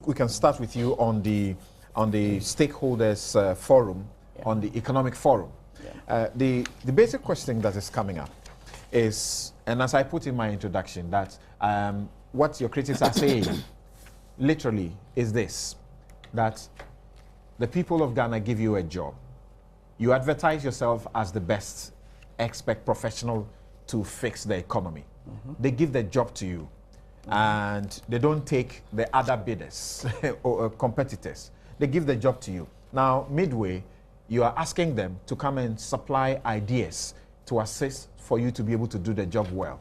we can start with you on the stakeholders forum, on the economic forum. The basic question that is coming up is, and as I put in my introduction, that what your critics are saying literally is this, that the people of Ghana give you a job. You advertise yourself as the best expert professional to fix the economy. They give the job to you, and they don't take the other bidders or competitors. They give the job to you. Now, midway, you are asking them to come and supply ideas to assist for you to be able to do the job well.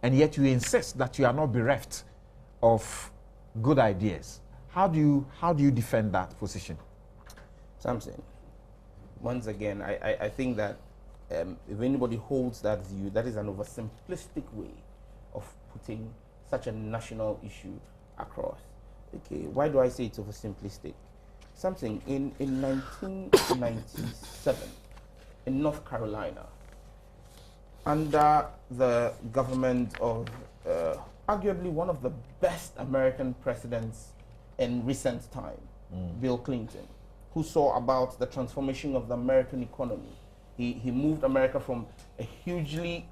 And yet you insist that you are not bereft of good ideas. How do you defend that position? Samson, once again, I think that if anybody holds that view, that is an oversimplistic way of putting such a national issue across. Okay, why do I say it's oversimplistic? Something in 1997 in North Carolina, under the government of arguably one of the best American presidents in recent time, Bill Clinton, who saw about the transformation of the American economy. He moved America from a hugely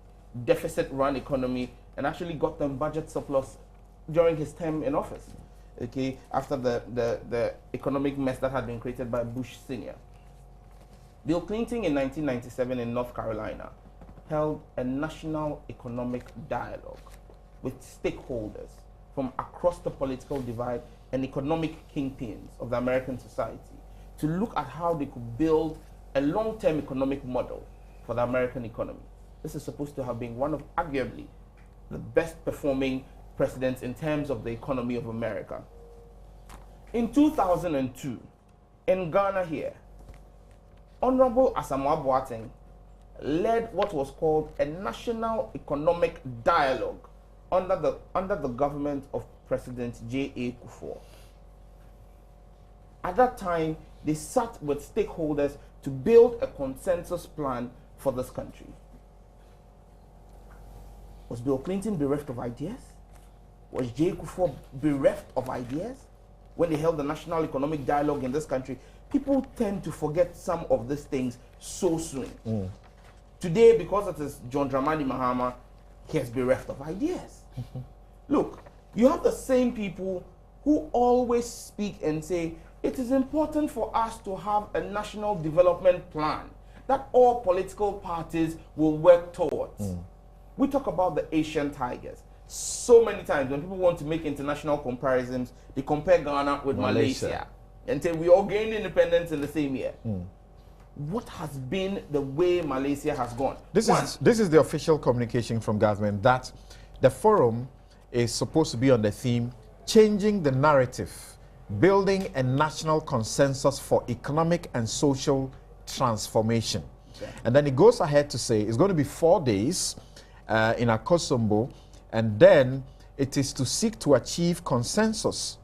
deficit-run economy and actually got them budget surplus during his term in office. Okay, after the economic mess that had been created by Bush Sr. Bill Clinton in 1997 in North Carolina held a national economic dialogue with stakeholders from across the political divide and economic kingpins of the American society to look at how they could build a long-term economic model for the American economy. This is supposed to have been one of arguably the best performing presidents in terms of the economy of America. In 2002, in Ghana here, Honorable Asamoah Boateng led what was called a national economic dialogue under the government of President J.A. Kufuor. At that time, they sat with stakeholders to build a consensus plan for this country. Was Bill Clinton bereft of ideas? Was J. Kufuor bereft of ideas when they held the national economic dialogue in this country? People tend to forget some of these things so soon. Today, because it is John Dramani Mahama, he is bereft of ideas. Look, you have the same people who always speak and say, it is important for us to have a national development plan that all political parties will work towards. We talk about the Asian tigers. So many times when people want to make international comparisons, they compare Ghana with Malaysia and say we all gained independence in the same year. What has been the way Malaysia has gone? This is the official communication from government that the forum is supposed to be on the theme changing the narrative, building a national consensus for economic and social transformation. And then it goes ahead to say it's going to be 4 days in Akosombo, and then it is to seek to achieve consensus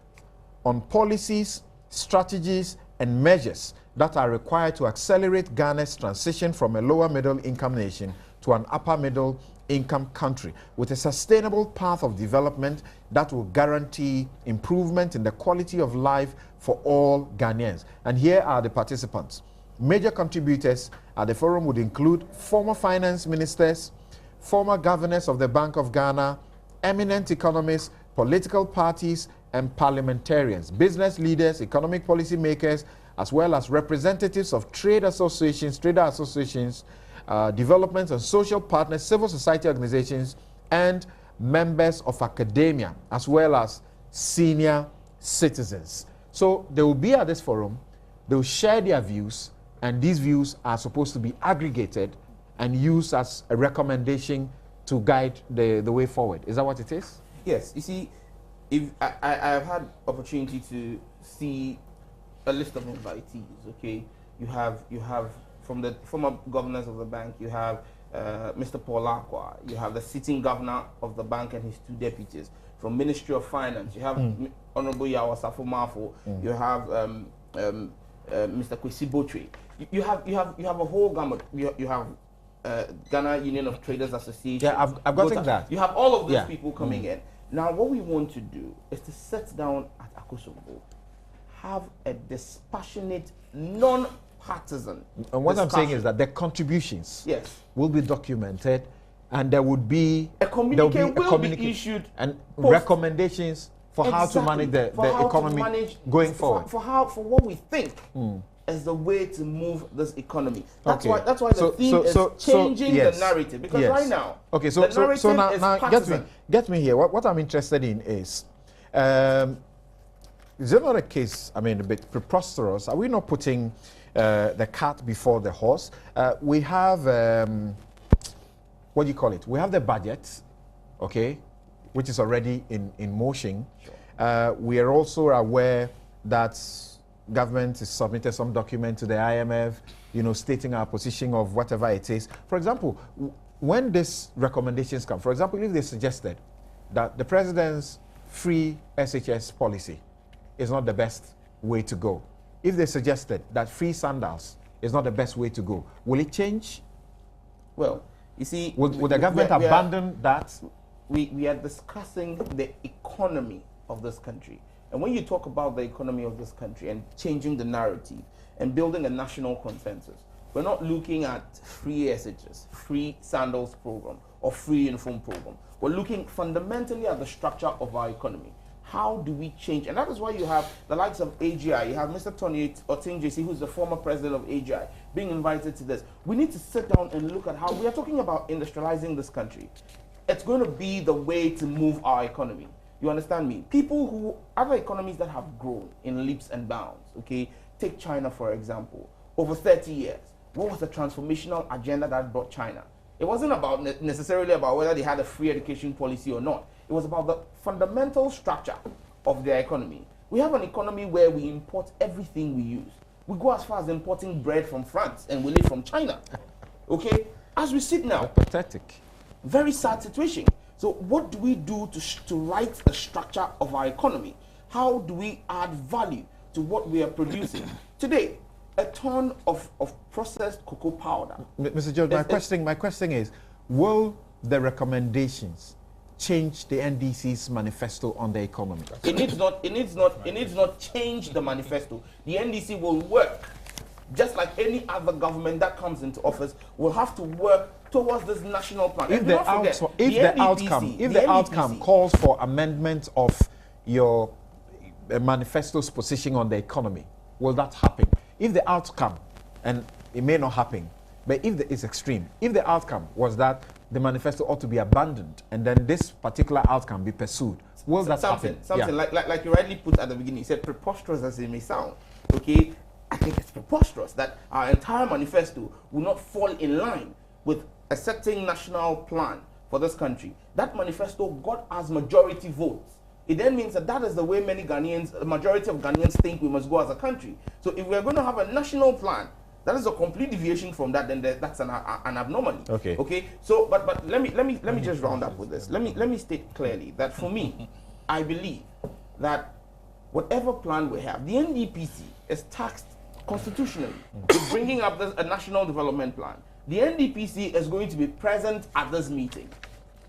on policies, strategies, and measures that are required to accelerate Ghana's transition from a lower middle income nation to an upper middle income country with a sustainable path of development that will guarantee improvement in the quality of life for all Ghanaians. And here are the participants. Major contributors at the forum would include former finance ministers, former governors of the Bank of Ghana, eminent economists, political parties, and parliamentarians, business leaders, economic policy makers, as well as representatives of trader associations, development and social partners, civil society organizations, and members of academia, as well as senior citizens. So they will be at this forum, they will share their views, and these views are supposed to be aggregated and used as a recommendation to guide the way forward. Is that what it is? Yes. You see, if I have had opportunity to see a list of invitees. Okay, you have from the former governors of the bank, you have Mr. Paul Akwa, you have the sitting governor of the bank and his 2 deputies. From Ministry of Finance, you have Honorable Yawa Safo Mafo, you have Mr. Kwesi Botwe. You have a whole gamut. You have Ghana Union of Traders Association. Yeah, I've gotten that. You have all of those people coming in. Now, what we want to do is to sit down at Akosombo, have a dispassionate, non-partisan And what I'm saying discussion. is that the contributions Yes. will be documented, and there would be A communique will be communique issued and post- recommendations for how to manage the economy going forward. For what we think is the way to move this economy. That's Okay. why the theme is changing yes. the narrative. Because Yes. right now, okay, the narrative so now, is now partisan. get me here. What I'm interested in is it not a case, I mean, a bit preposterous? Are we not putting the cart before the horse? We have, what do you call it? We have the budget, okay, which is already in motion. Sure. We are also aware that government has submitted some document to the IMF, you know, stating our position of whatever it is. For example, when these recommendations come, for example, if they suggested that the president's free SHS policy is not the best way to go, if they suggested that free sandals is not the best way to go, will it change? Well, you see, Would the government abandon that? We are discussing the economy of this country. And when you talk about the economy of this country and changing the narrative and building a national consensus, we're not looking at free SHS, free sandals program, or free uniform program. We're looking fundamentally at the structure of our economy. How do we change? And that is why you have the likes of AGI. You have Mr. Tony Otinjesi, who's the former president of AGI, being invited to this. We need to sit down and look at how we are talking about industrializing this country. It's going to be the way to move our economy. You understand me? Other economies that have grown in leaps and bounds, okay? Take China, for example. Over 30 years, what was the transformational agenda that brought China? It wasn't about necessarily about whether they had a free education policy or not. It was about the fundamental structure of their economy. We have an economy where we import everything we use. We go as far as importing bread from France and we live from China. Okay? As we sit now, pathetic. Very sad situation. So what do we do to right the structure of our economy? How do we add value to what we are producing? Today, a ton of processed cocoa powder. Mr. George, my question is, will the recommendations change the NDC's manifesto on the economy? It needs not change the manifesto. The NDC will work, just like any other government that comes into office, will have to work towards this national plan. If the outcome calls for amendment of your manifesto's position on the economy, will that happen? If the outcome, and it may not happen, but if it's extreme, if the outcome was that the manifesto ought to be abandoned and then this particular outcome be pursued, will that happen? Something like you rightly put at the beginning, you said preposterous as it may sound, okay? I think it's preposterous that our entire manifesto will not fall in line with a certain national plan for this country. That manifesto got us majority votes. It then means that is the way many Ghanaians, a majority of Ghanaians think we must go as a country. So if we're going to have a national plan, that is a complete deviation from that, then that's an abnormality. Okay. Okay. So, but let me just round up with this. Let me state clearly that for me, I believe that whatever plan we have, the NDPC is taxed constitutionally with bringing up a national development plan. The NDPC is going to be present at this meeting.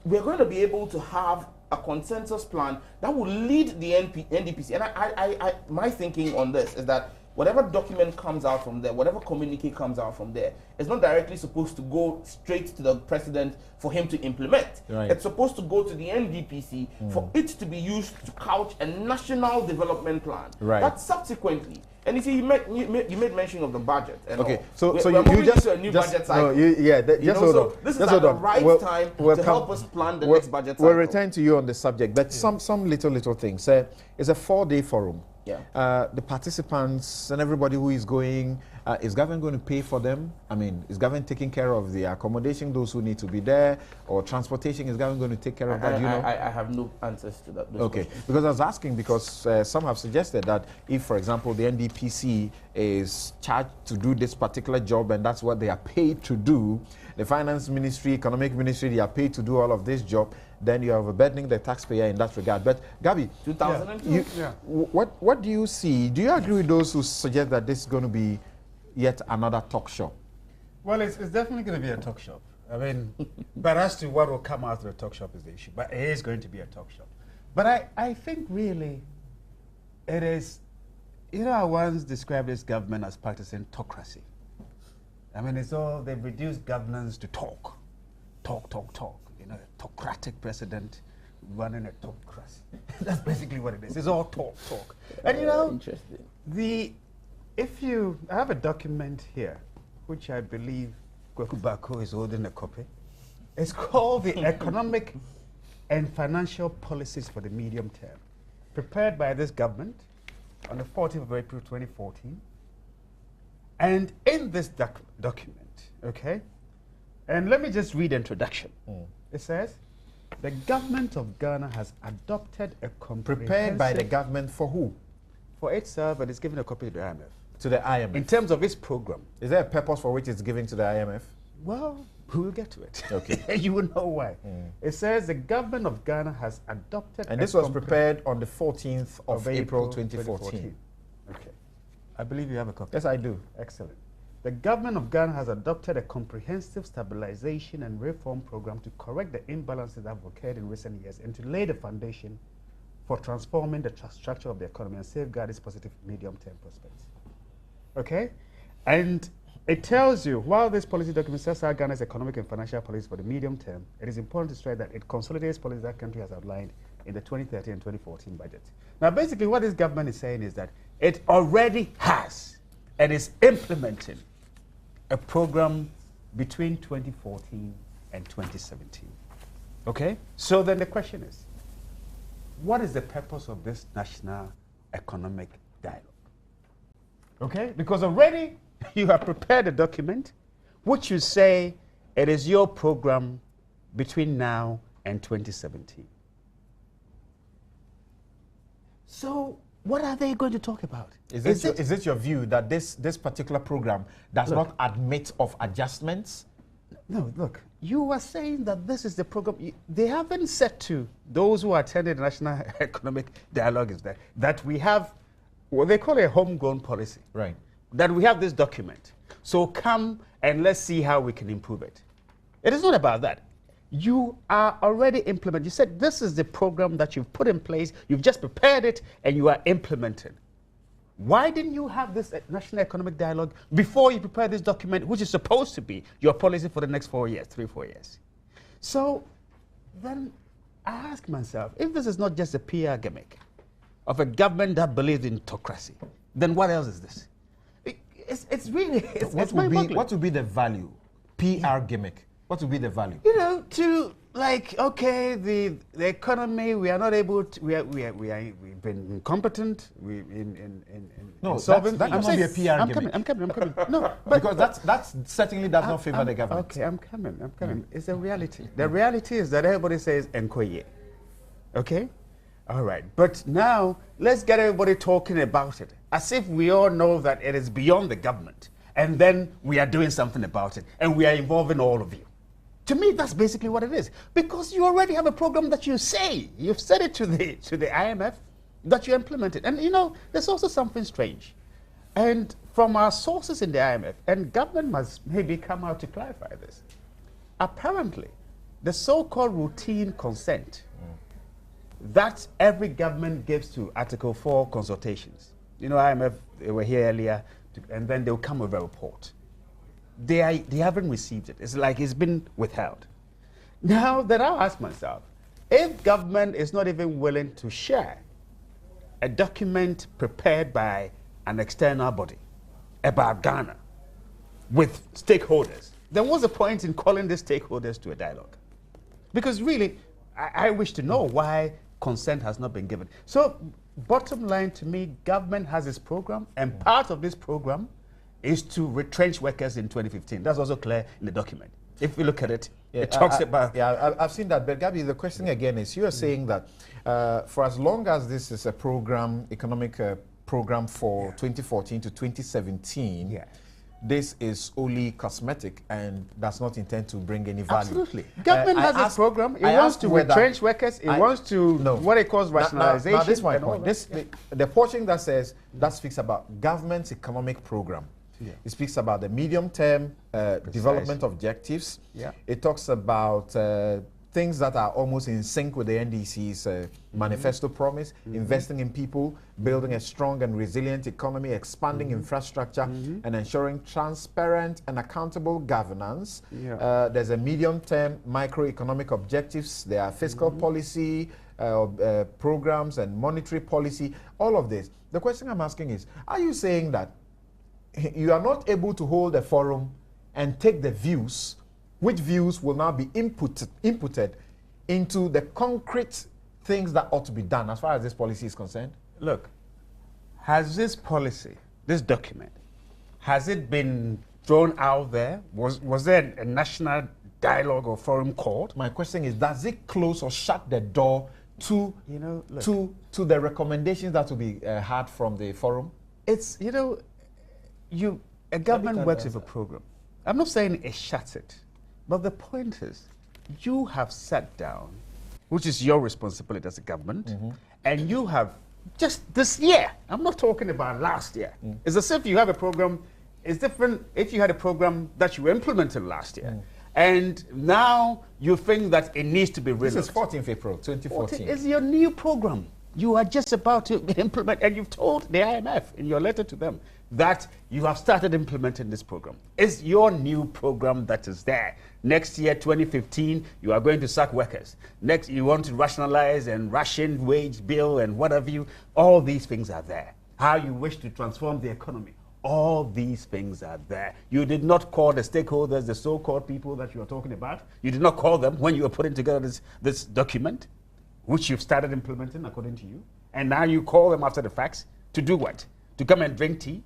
We're going to be able to have a consensus plan that will lead the NDPC. And my thinking on this is that whatever document comes out from there, whatever communique comes out from there, is not directly supposed to go straight to the president for him to implement. Right. It's supposed to go to the NDPC for it to be used to couch a national development plan. Right. That subsequently, and you see, you made mention of the budget. And okay, all. so you just to a new budget cycle. Just hold on. This is just at hold the on. right time to help us plan the next budget cycle. We'll return to you on the subject, but some little things. It's a 4-day forum. Yeah. The participants and everybody who is going, is government going to pay for them? I mean, is government taking care of the accommodation, those who need to be there, or transportation? Is government going to take care of that? Do you know? I have no answers to that. Okay, because I was asking because some have suggested that if, for example, the NDPC is charged to do this particular job and that's what they are paid to do, the finance ministry, economic ministry, they are paid to do all of this job, then you are burdening the taxpayer in that regard. But Gabi, 2002. What do you see? Do you agree with those who suggest that this is going to be yet another talk shop? Well, it's definitely going to be a talk shop. I mean, but as to what will come out of the talk shop is the issue. But it is going to be a talk shop. But I think really it is, you know, I once described this government as practicing autocracy. I mean, it's all, they've reduced governance to talk. Talk. You know, a autocratic president running a autocracy. That's basically what it is. It's all talk. And you know, interesting. I have a document here, which I believe Kweku Bako is holding a copy. It's called the Economic and Financial Policies for the Medium Term, prepared by this government on the 14th of April 2014. And in this document, okay, and let me just read the introduction. It says, the government of Ghana has adopted a comprehensive... Prepared by the government for who? For itself, and it's given a copy to the IMF. To the IMF. In terms of its program. Is there a purpose for which it's giving to the IMF? Well, we'll get to it. Okay. You will know why. It says the government of Ghana has adopted... And this was prepared on the 14th of April 2014. Okay. I believe you have a copy. Yes, I do. Excellent. The government of Ghana has adopted a comprehensive stabilization and reform program to correct the imbalances that have occurred in recent years and to lay the foundation for transforming the structure of the economy and safeguard its positive medium-term prospects. Okay? And it tells you, while this policy document sets out Ghana's economic and financial policies for the medium term, it is important to stress that it consolidates policies that country has outlined in the 2013 and 2014 budget. Now, basically, what this government is saying is that it already has and is implementing a program between 2014 and 2017. Okay? So then the question is, what is the purpose of this national economic dialogue? Okay? Because already you have prepared a document which you say it is your program between now and 2017. So what are they going to talk about? Is it your view that this particular program does not admit of adjustments? No, look, you were saying that this is the program. They haven't said to those who attended the National Economic Dialogue is that we have what they call a homegrown policy. Right. That we have this document. So come and let's see how we can improve it. It is not about that. You are already implementing. You said this is the program that you've put in place. You've just prepared it and you are implementing. Why didn't you have this National Economic Dialogue before you prepared this document, which is supposed to be your policy for the next 4 years, 3-4 years? So then I ask myself, if this is not just a PR gimmick of a government that believes in autocracy, then what else is this? It's really, it's mind-boggling. What would be the value? PR gimmick. What would be the value? You know, to like, okay, the economy, we are not able to, we've been incompetent, No, insolvent. that cannot be a PR gimmick. I'm coming. No, but because that certainly does not favor the government. Okay, I'm coming. It's a reality. The reality is that everybody says Nkoye. Okay? All right. But now, let's get everybody talking about it, as if we all know that it is beyond the government. And then we are doing something about it. And we are involving all of you. To me, that's basically what it is. Because you already have a program that you say. You've said it to the IMF that you implemented. And, you know, there's also something strange. And from our sources in the IMF, and government must maybe come out to clarify this. Apparently, the so-called routine consent that every government gives to Article 4 consultations. You know, IMF, they were here earlier, and then they'll come with a report. They haven't received it. It's like it's been withheld. Now, then I'll ask myself, if government is not even willing to share a document prepared by an external body about Ghana with stakeholders, then what's the point in calling the stakeholders to a dialogue? Because really, I wish to know why consent has not been given. So, bottom line to me, government has its program, and part of this program is to retrench workers in 2015. That's also clear in the document. If you look at it, it talks about... Yeah, I've seen that. But Gabi, the question again is, you are saying that for as long as this is a program, economic program for 2014 to 2017, this is only cosmetic and does not intend to bring any value. Absolutely. Government has a program. It wants to retrench workers. It wants to what it calls rationalization. Now this is my point. The portion that says, that speaks about government's economic program. Yeah. It speaks about the medium-term development objectives. Yeah. It talks about things that are almost in sync with the NDC's manifesto promise, investing in people, building a strong and resilient economy, expanding infrastructure, and ensuring transparent and accountable governance. Yeah. There's a medium-term microeconomic objectives. There are fiscal policy, programs, and monetary policy, all of this. The question I'm asking is, are you saying that you are not able to hold a forum and take the views, which views will now be inputted into the concrete things that ought to be done as far as this policy is concerned? Look, has this policy, this document, has it been thrown out there? Was there a national dialogue or forum called? My question is, does it close or shut the door to, to the recommendations that will be had from the forum? It's, a government works with a program. I'm not saying it shuts it, but the point is, you have sat down, which is your responsibility as a government, and you have just this year, I'm not talking about last year. It's as if you have a program, it's different if you had a program that you implemented last year, and now you think that it needs to be relooked. This is 14th April 2014. It's your new program. You are just about to implement, and you've told the IMF in your letter to them that you have started implementing this program. It's your new program that is there. Next year, 2015, you are going to sack workers. Next, you want to rationalize and ration wage bill and whatever you, all these things are there. How you wish to transform the economy. All these things are there. You did not call the stakeholders, the so-called people that you are talking about. You did not call them when you were putting together this document, which you've started implementing according to you. And now you call them after the facts to do what? To come and drink tea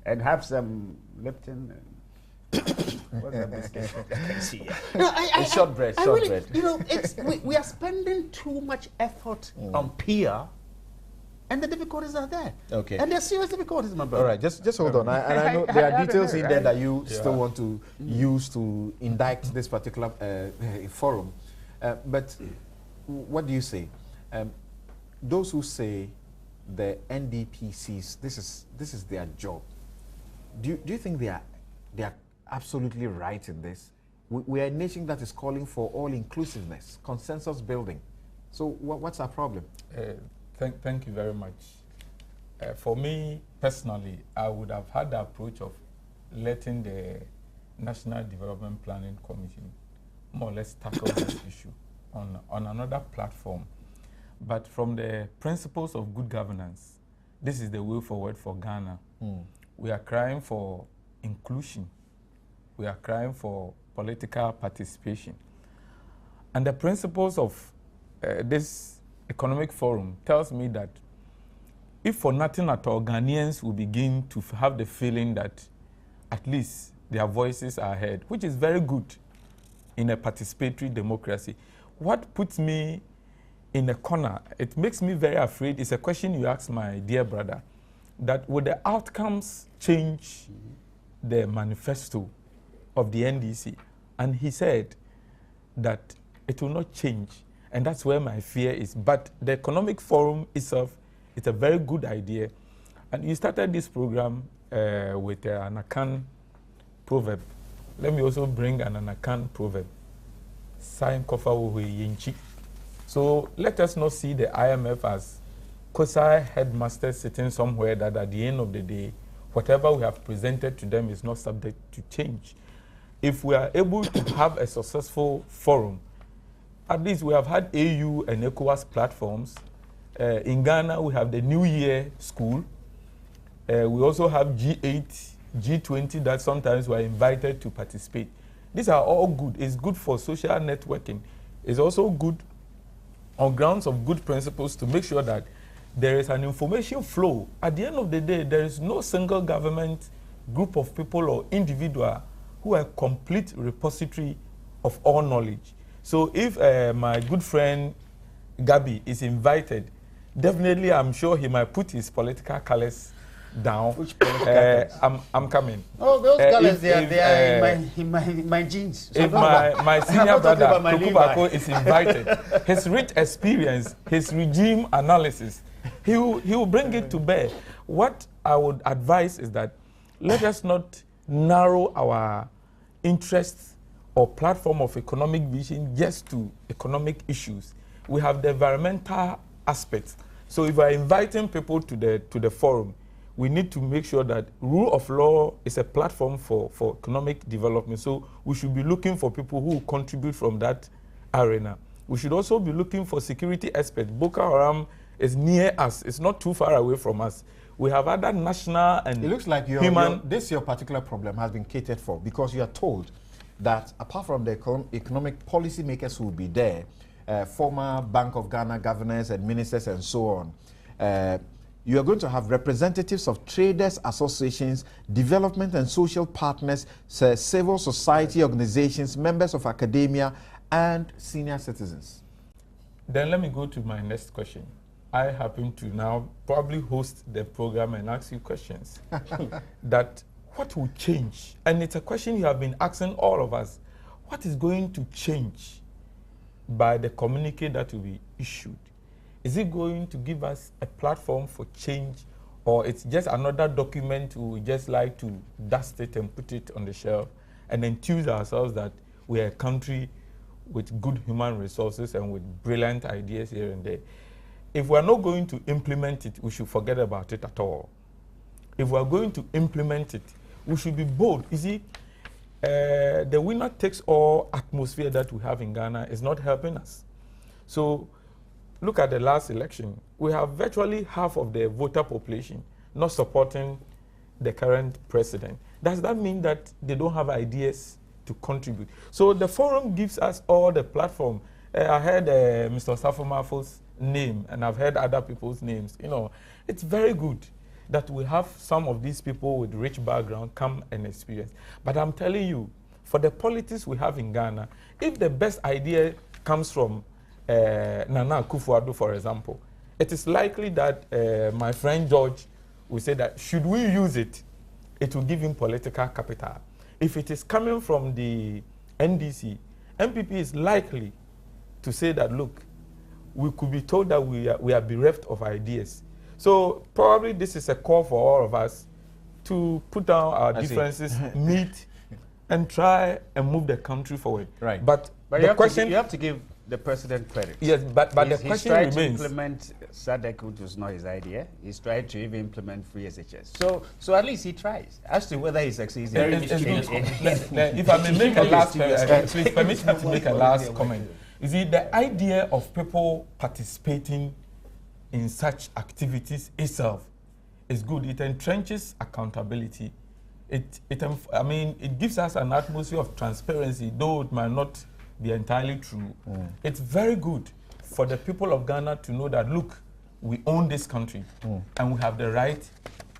and have some Lipton and what's that biscuit? I can see it. Shortbread. Really, we are spending too much effort on PR, and the difficulties are there. Okay. And there are serious difficulties, my brother. All right, just hold on. I know there are details in there that you still want to use to indict this particular forum. But what do you say? Those who say the NDPCs, this is their job. Do you think they are absolutely right in this? We are a nation that is calling for all inclusiveness, consensus building. So what's our problem? Thank you very much. For me personally, I would have had the approach of letting the National Development Planning Commission more or less tackle this issue on another platform. But from the principles of good governance, this is the way forward for Ghana. We are crying for inclusion. We are crying for political participation. And the principles of this economic forum tells me that if for nothing at all, Ghanaians will begin to have the feeling that at least their voices are heard, which is very good in a participatory democracy. What puts me in a corner, it makes me very afraid, is a question you asked my dear brother, that would the outcomes change the manifesto of the NDC? And he said that it will not change. And that's where my fear is. But the economic forum itself is a very good idea. And you started this program with an Akan proverb. Let me also bring an Akan proverb. Sign kofa wo yinchi. So let us not see the IMF as COSA headmasters sitting somewhere that at the end of the day, whatever we have presented to them is not subject to change. If we are able to have a successful forum, at least we have had AU and ECOWAS platforms. In Ghana, we have the New Year School. We also have G8, G20 that sometimes we are invited to participate. These are all good. It's good for social networking. It's also good on grounds of good principles to make sure that there is an information flow. At the end of the day, there is no single government, group of people or individual who are a complete repository of all knowledge. So if my good friend Gabi is invited, definitely I'm sure he might put his political colors down. Which political I'm coming. Oh, those colors, they are in my jeans. So if my senior brother, Tukubako, is invited, his rich experience, his regime analysis, he will bring it to bear. What I would advise is that let us not narrow our interests or platform of economic vision just to economic issues. We have the environmental aspects. So if we're inviting people to the forum, we need to make sure that rule of law is a platform for economic development. So we should be looking for people who contribute from that arena. We should also be looking for security experts. Boko Haram is near us. It's not too far away from us. We have other national and it looks like your particular problem has been catered for, because you are told that apart from the economic policy makers who will be there, former Bank of Ghana governors and ministers and so on, you are going to have representatives of traders associations, development and social partners, civil society organizations, members of academia, and senior citizens. Then let me go to my next question. I happen to now probably host the program and ask you questions. That what will change? And it's a question you have been asking all of us. What is going to change by the communique that will be issued? Is it going to give us a platform for change, or it's just another document we just like to dust it and put it on the shelf and enthuse ourselves that we are a country with good human resources and with brilliant ideas here and there? If we're not going to implement it, we should forget about it at all. If we're going to implement it, we should be bold. You see, the winner takes all atmosphere that we have in Ghana is not helping us. So look at the last election. We have virtually half of the voter population not supporting the current president. Does that mean that they don't have ideas to contribute? So the forum gives us all the platform. I heard Mr. Safomafo's name, and I've heard other people's names. You know, it's very good that we have some of these people with rich background come and experience. But I'm telling you, for the politics we have in Ghana, if the best idea comes from Nana Akufo-Addo, for example, it is likely that my friend George will say that should we use it, it will give him political capital. If it is coming from the NDC, MPP is likely to say that, look, we could be told that we are bereft of ideas. So probably this is a call for all of us to put down our differences, meet, and try and move the country forward. Right. But the question you have to give the president credit. Yes, but the question remains. He's tried to implement SADC, which was not his idea. He's tried to even implement free SHS. So at least he tries. As to whether he succeeds, if I may make a last, please permit me to make a last comment. You see, the idea of people participating in such activities itself is good. It entrenches accountability. It gives us an atmosphere of transparency, though it might not be entirely true. It's very good for the people of Ghana to know that, look, we own this country and we have the right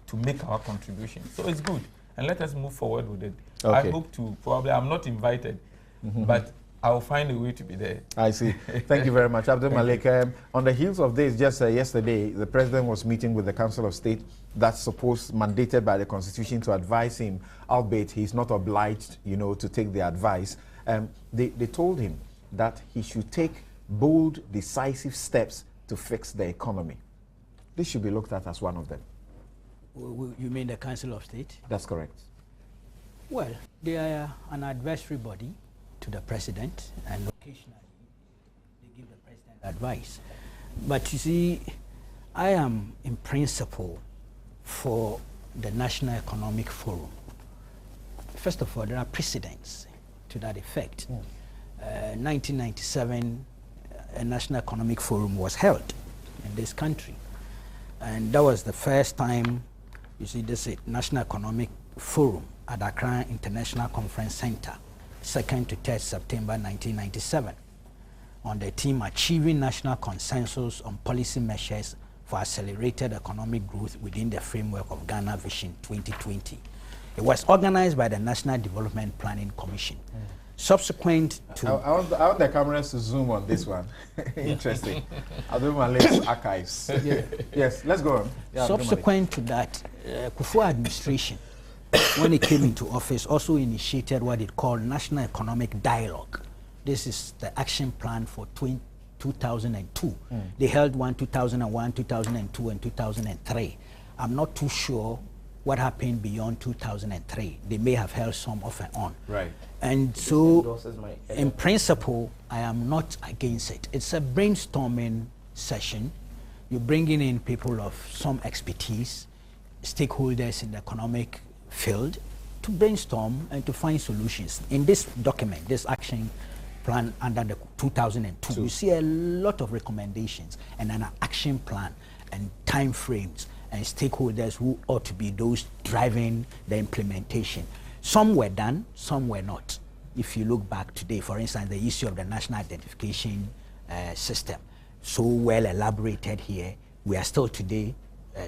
to make our contribution. So it's good, and let us move forward with it. Okay. I hope to, probably I'm not invited, but I'll find a way to be there. I see. Thank you very much, Abdul Malik. On the heels of this, just yesterday, the president was meeting with the Council of State that's supposed, mandated by the Constitution, to advise him, albeit he's not obliged, to take the advice. They told him that he should take bold, decisive steps to fix the economy. This should be looked at as one of them. You mean the Council of State? That's correct. Well, they are an advisory body to the president, and occasionally they give the president advice. But you see, I am in principle for the National Economic Forum. First of all, there are precedents to that effect. 1997, a National Economic Forum was held in this country. And that was the first time, you see, this is National Economic Forum at Accra International Conference Center, 2nd to 3rd September 1997, on the theme Achieving National Consensus on Policy Measures for Accelerated Economic Growth within the Framework of Ghana Vision 2020. It was organized by the National Development Planning Commission. Subsequent to... I want the cameras to zoom on this one. Interesting. I'll do my latest archives. Yes, let's go on. Yeah, subsequent to that, Kufuor administration, when it came into office, also initiated what it called National Economic Dialogue. This is the action plan for 2002. They held one 2001, 2002, and 2003. I'm not too sure what happened beyond 2003. They may have held some off and on. Right. And so, endorses my in principle, I am not against it. It's a brainstorming session. You're bringing in people of some expertise, stakeholders in the economic field, to brainstorm and to find solutions. In this document, this action plan under the 2002, you see a lot of recommendations and an action plan and time frames and stakeholders who ought to be those driving the implementation. Some were done, some were not. If you look back today, for instance, the issue of the national identification system, so well elaborated here, we are still today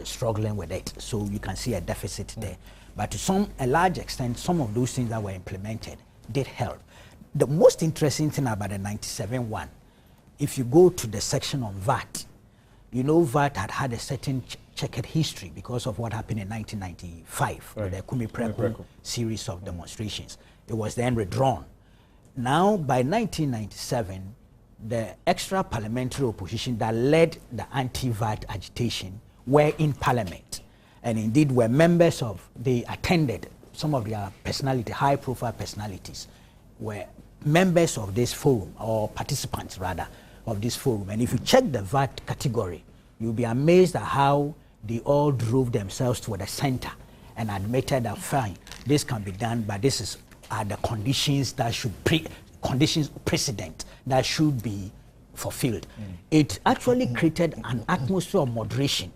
struggling with it. So you can see a deficit there. But to a large extent, some of those things that were implemented did help. The most interesting thing about the 97 one, if you go to the section on VAT, you know VAT had a certain checkered history because of what happened in 1995 with the Kumi Preko series of demonstrations. It was then withdrawn. Now, by 1997, the extra parliamentary opposition that led the anti-VAT agitation were in parliament, and indeed were members of, they attended, some of their personality, high-profile personalities, were members of this forum, or participants rather, of this forum. And if you check the VAT category, you'll be amazed at how they all drove themselves to the center and admitted that fine, this can be done, but this is the conditions that should precedent that should be fulfilled. It actually created an atmosphere of moderation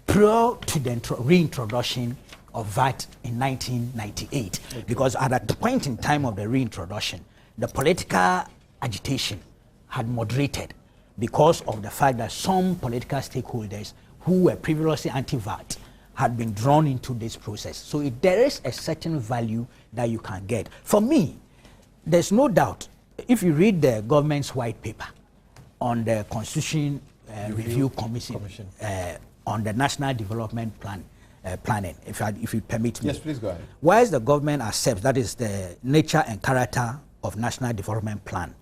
prior to the reintroduction of VAT in 1998, because at that point in time of the reintroduction, the political agitation had moderated because of the fact that some political stakeholders who were previously anti-VAT had been drawn into this process. So there is a certain value that you can get. For me, there's no doubt, if you read the government's white paper on the Constitution Review Commission. On the National Development Planning, if you permit me. Yes, please go ahead. Whilst the government accepts, that is the nature and character of National Development Plan,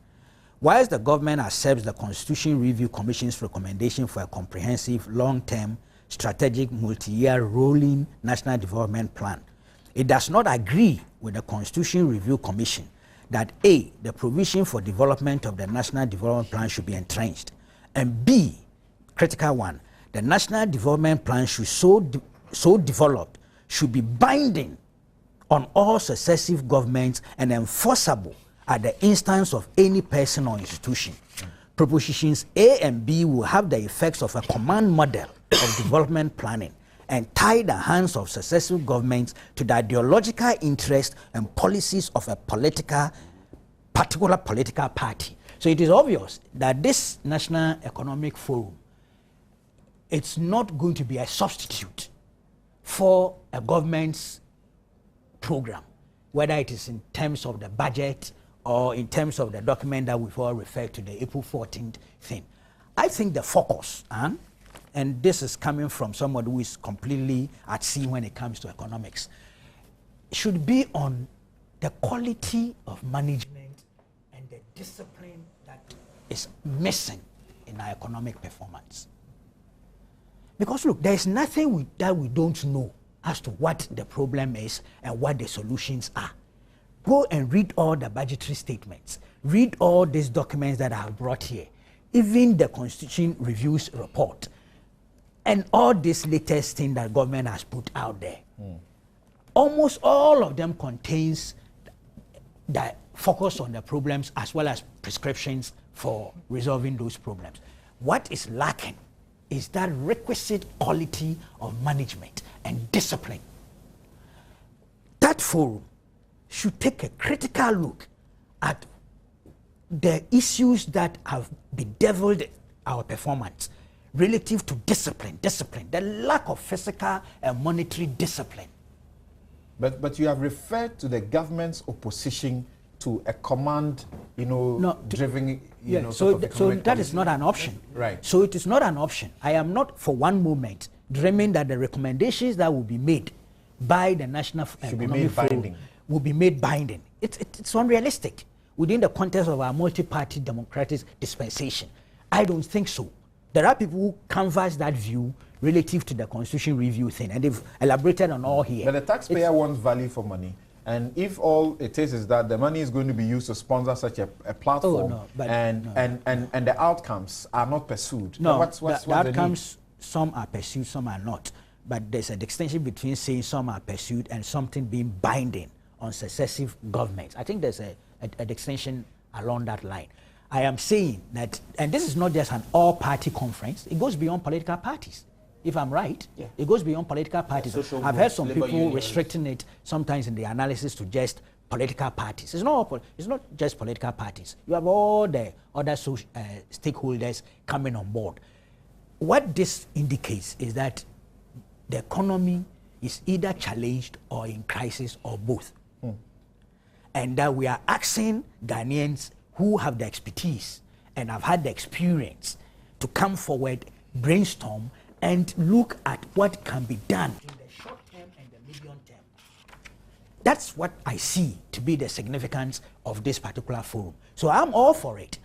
whilst the government accepts the Constitution Review Commission's recommendation for a comprehensive, long-term, strategic, multi-year rolling National Development Plan, it does not agree with the Constitution Review Commission that A, the provision for development of the National Development Plan should be entrenched, and B, critical one, the National Development Plan should so developed should be binding on all successive governments and enforceable at the instance of any person or institution. Propositions A and B will have the effects of a command model of development planning and tie the hands of successive governments to the ideological interests and policies of a particular political party. So it is obvious that this National Economic Forum, it's not going to be a substitute for a government's program, whether it is in terms of the budget or in terms of the document that we've all referred to, the April 14th thing. I think the focus, and this is coming from someone who is completely at sea when it comes to economics, should be on the quality of management and the discipline that is missing in our economic performance. Because look, there's nothing that we don't know as to what the problem is and what the solutions are. Go and read all the budgetary statements. Read all these documents that I have brought here. Even the Constitution Review's report. And all this latest thing that government has put out there. Almost all of them contains the focus on the problems as well as prescriptions for resolving those problems. What is lacking is that requisite quality of management and discipline. That forum should take a critical look at the issues that have bedeviled our performance relative to discipline, the lack of physical and monetary discipline. But you have referred to the government's opposition to a command, driven, so that is not an option. Right. So it is not an option. I am not for one moment dreaming that the recommendations that will be made by the National Economic Forum will be made binding. It's unrealistic within the context of our multi-party democratic dispensation. I don't think so. There are people who canvass that view relative to the constitution review thing, and they've elaborated on all here. But the taxpayer wants value for money. And if all it is that the money is going to be used to sponsor such a platform, and the outcomes are not pursued. No, the outcomes, some are pursued, some are not. But there's a distinction between saying some are pursued and something being binding on successive governments. I think there's a distinction along that line. I am saying that, and this is not just an all-party conference, it goes beyond political parties. If I'm right, it goes beyond political parties. I've heard some people restricting it sometimes in the analysis to just political parties. It's not just political parties. You have all the other stakeholders coming on board. What this indicates is that the economy is either challenged or in crisis or both. And that we are asking Ghanaians who have the expertise and have had the experience to come forward, brainstorm, and look at what can be done in the short term and the medium term. That's what I see to be the significance of this particular forum. So I'm all for it.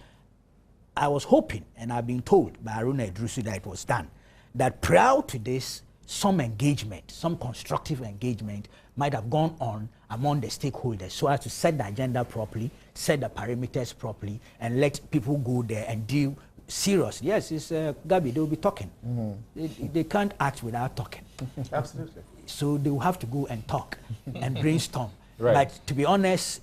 I was hoping, and I've been told by Aruna Idrusu that it was done, that prior to this, some engagement, some constructive engagement might have gone on among the stakeholders so as to set the agenda properly, set the parameters properly, and let people go there and deal serious. Yes, it's Gabi, they will be talking. They can't act without talking. Absolutely. So they will have to go and talk and brainstorm. Right. But to be honest,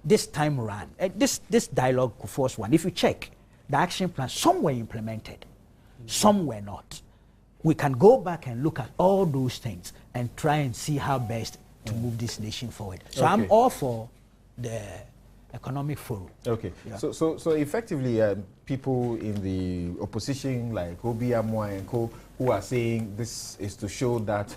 this time around, this dialogue force one, if you check, the action plan, some were implemented, some were not. We can go back and look at all those things and try and see how best to move this nation forward. So I'm all for the economic forum. Okay. Yeah. So effectively, people in the opposition like Obi Amwa and co, who are saying this is to show that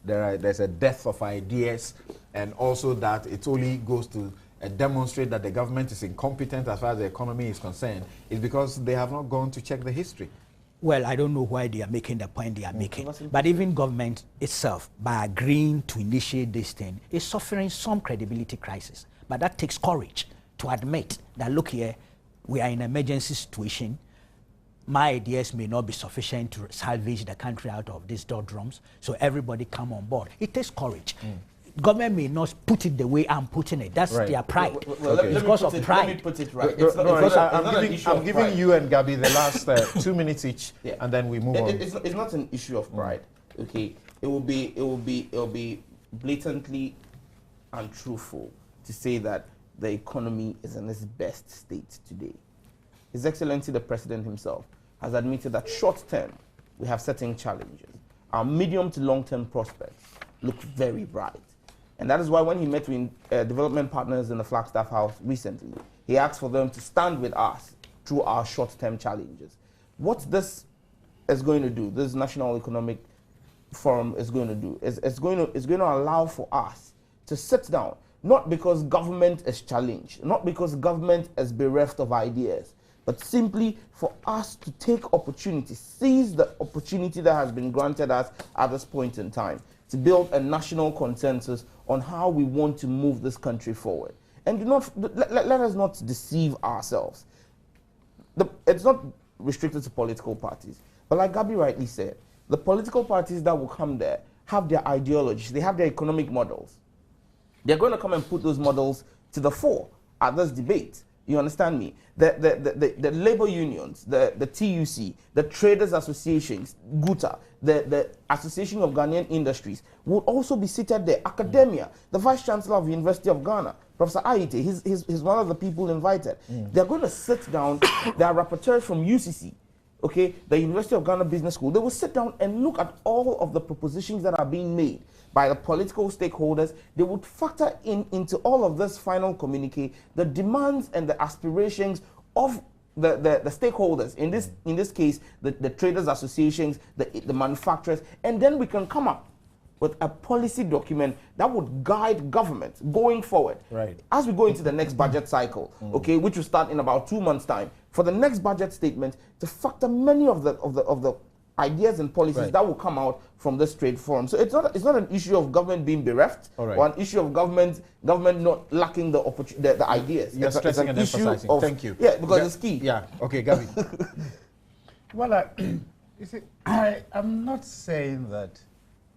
there's a death of ideas, and also that it only goes to demonstrate that the government is incompetent as far as the economy is concerned, is because they have not gone to check the history. Well, I don't know why they are making the point they are making. But even government itself, by agreeing to initiate this thing, is suffering some credibility crisis. But that takes courage to admit that, look here, we are in an emergency situation. My ideas may not be sufficient to salvage the country out of these doldrums, so everybody come on board. It takes courage. Government may not put it the way I'm putting it. That's their pride. Because of pride. Let me put it right. I'm giving you and Gabi the last 2 minutes each, and then we move on. It's not an issue of pride. Okay, it will be blatantly untruthful to say that the economy is in its best state today. His Excellency the President himself has admitted that short term we have certain challenges. Our medium to long term prospects look very bright. And that is why when he met with development partners in the Flagstaff House recently, he asked for them to stand with us through our short-term challenges. What this is going to do, this National Economic Forum is going to do, is going to allow for us to sit down, not because government is challenged, not because government is bereft of ideas, but simply for us to take opportunity, seize the opportunity that has been granted us at this point in time, to build a national consensus on how we want to move this country forward. And let us not deceive ourselves. It's not restricted to political parties. But like Gabi rightly said, the political parties that will come there have their ideologies, they have their economic models. They're going to come and put those models to the fore at this debate. You understand me? The labor unions, the TUC, the traders associations, GUTA, the Association of Ghanaian Industries would also be seated there. Academia, the Vice Chancellor of the University of Ghana, Professor Aite, he's one of the people invited. They're going to sit down. There are rapporteurs from UCC, okay, the University of Ghana Business School. They will sit down and look at all of the propositions that are being made by the political stakeholders. They would factor into all of this final communique the demands and the aspirations of the stakeholders, in this case, the traders associations, the manufacturers, and then we can come up with a policy document that would guide government going forward. Right. As we go into the next budget cycle, okay, which will start in about 2 months' time, for the next budget statement to factor many of the ideas and policies that will come out from this trade forum. So it's not an issue of government being bereft or an issue of government not lacking the ideas. You're stressing and emphasizing. Thank you. Yeah, because it's key. Yeah. Okay, Gabi. Well, You see, I'm not saying that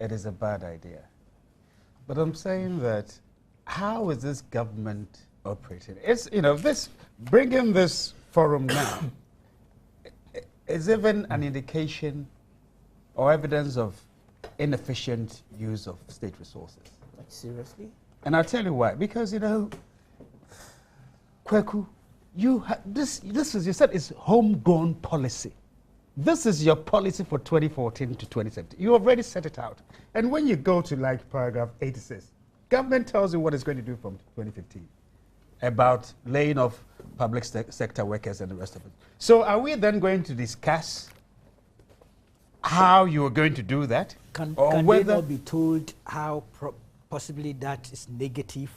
it is a bad idea, but I'm saying that how is this government operating? It's, you know, bringing this forum now is even an indication or evidence of inefficient use of state resources. Like, seriously? And I'll tell you why. Because, you know, Kweku, this is, you said, it's homegrown policy. This is your policy for 2014 to 2017. You already set it out. And when you go to like paragraph 86, government tells you what it's going to do from 2015 about laying off public sector workers and the rest of it. So are we then going to discuss how you are going to do that? Can or they not be told how possibly that is negative,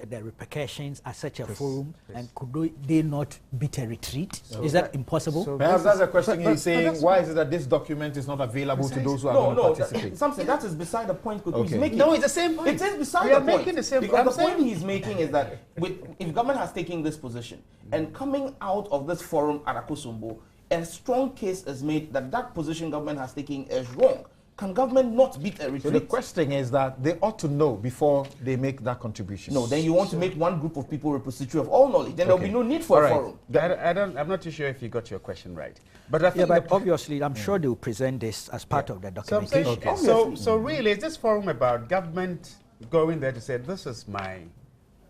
the repercussions at such a forum, and could they not beat a retreat? Is that impossible? So Perhaps that's a question he's saying. Why is it that this document is not available to those who are going to participate? Something that is beside the point Kweku is Okay. making. No, it's the same point. It is beside We the are point. making the same because point. the point he's making is that if government has taken this position and coming out of this forum at Akosombo, a strong case is made that that position government has taken is wrong. Can government not beat a retreat? So the question is that they ought to know before they make that contribution. No, then you want to make one group of people repository of all knowledge. Then there will be no need for a forum. I'm not too sure if you got your question right. But I think Yeah, but obviously, I'm sure they will present this as part of the So I'm saying, documentation. so really, is this forum about government going there to say, this is my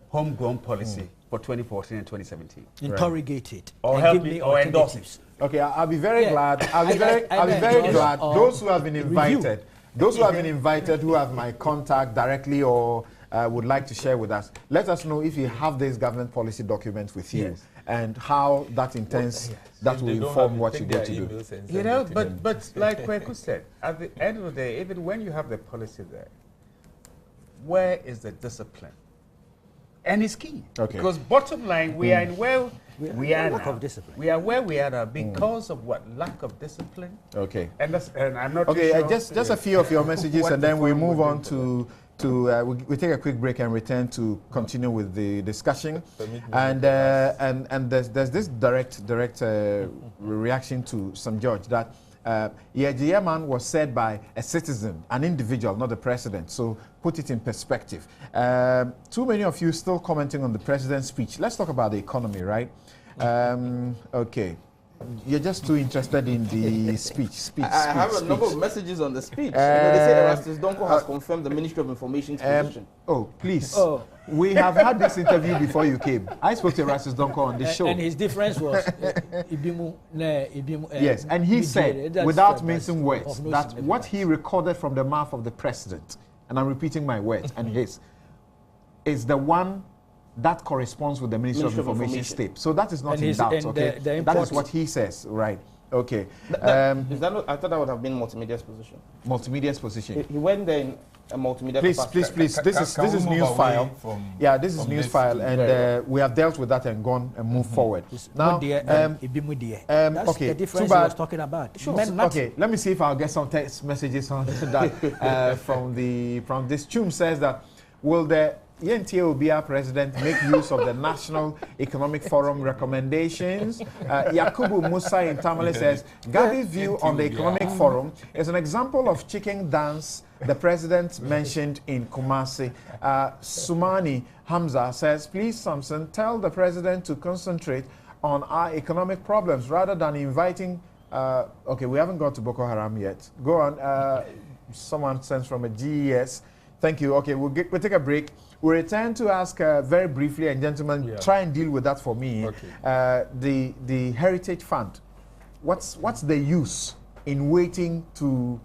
homegrown policy for 2014 and 2017? Interrogate it. Or and help give me me or endorse alternatives. Okay, I'll be very Yeah. glad. I'll be I very endorse glad. or Those who have been review. invited, who have my contact directly or would like to share with us, let us know if you have this government policy document with you and how that intends, that will inform what you're going to do. You know, but like Kweku said, at the end of the day, even when you have the policy there, where is the discipline? And it's key. Okay. Because bottom line, we are in where we are lack now. of discipline. We are where we are now because of what? Lack of discipline. Okay. And I'm not Okay, too sure. just a few of your messages, What and the then we forum move will on do to we take a quick break and return to continue with the discussion. Permit me And to there's this direct reaction to some judge that Yeman was said by a citizen, an individual, not the president. So put it in perspective. Too many of you still commenting on the president's speech. Let's talk about the economy, right? Okay. You're just too interested in the speech. I have a number of messages on the speech. They say Erastus Donko has confirmed the Ministry of Information's position. Oh, please. Oh. We have had this interview before you came. I spoke to Erastus Donko on this show. And his difference was Yes, and he said, without mincing words, that what he recorded from the mouth of the president, and I'm repeating my words and his, is the one that corresponds with the Ministry of Information state. So that is not in doubt, okay? That is what he says, right? Okay. Is that not, I thought that would have been Multimedia's position. Multimedia's position. He went there in a multimedia Please. This is news file. Yeah, this is news file, and we have dealt with that and gone and moved forward. Now, that's okay, the difference too he bad. was talking about. Sure. Okay, let me see if I'll get some text messages on that from this. Chum says that, will the Yentie Obia president make use of the National Economic Forum recommendations? Yakubu Musa in Tamale says, Gabi's view on the Economic Forum is an example of chicken dance the president mentioned in Kumasi. Sumani Hamza says, please, Samson, tell the president to concentrate on our economic problems rather than inviting... okay, we haven't got to Boko Haram yet. Go on. Someone sends from a GES. Thank you. Okay, we'll take a break. We'll return to ask very briefly, and gentlemen, try and deal with that for me. Okay. The Heritage Fund. What's the use in waiting to,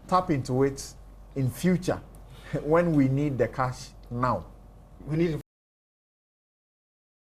tap into it in future when we need the cash now? We need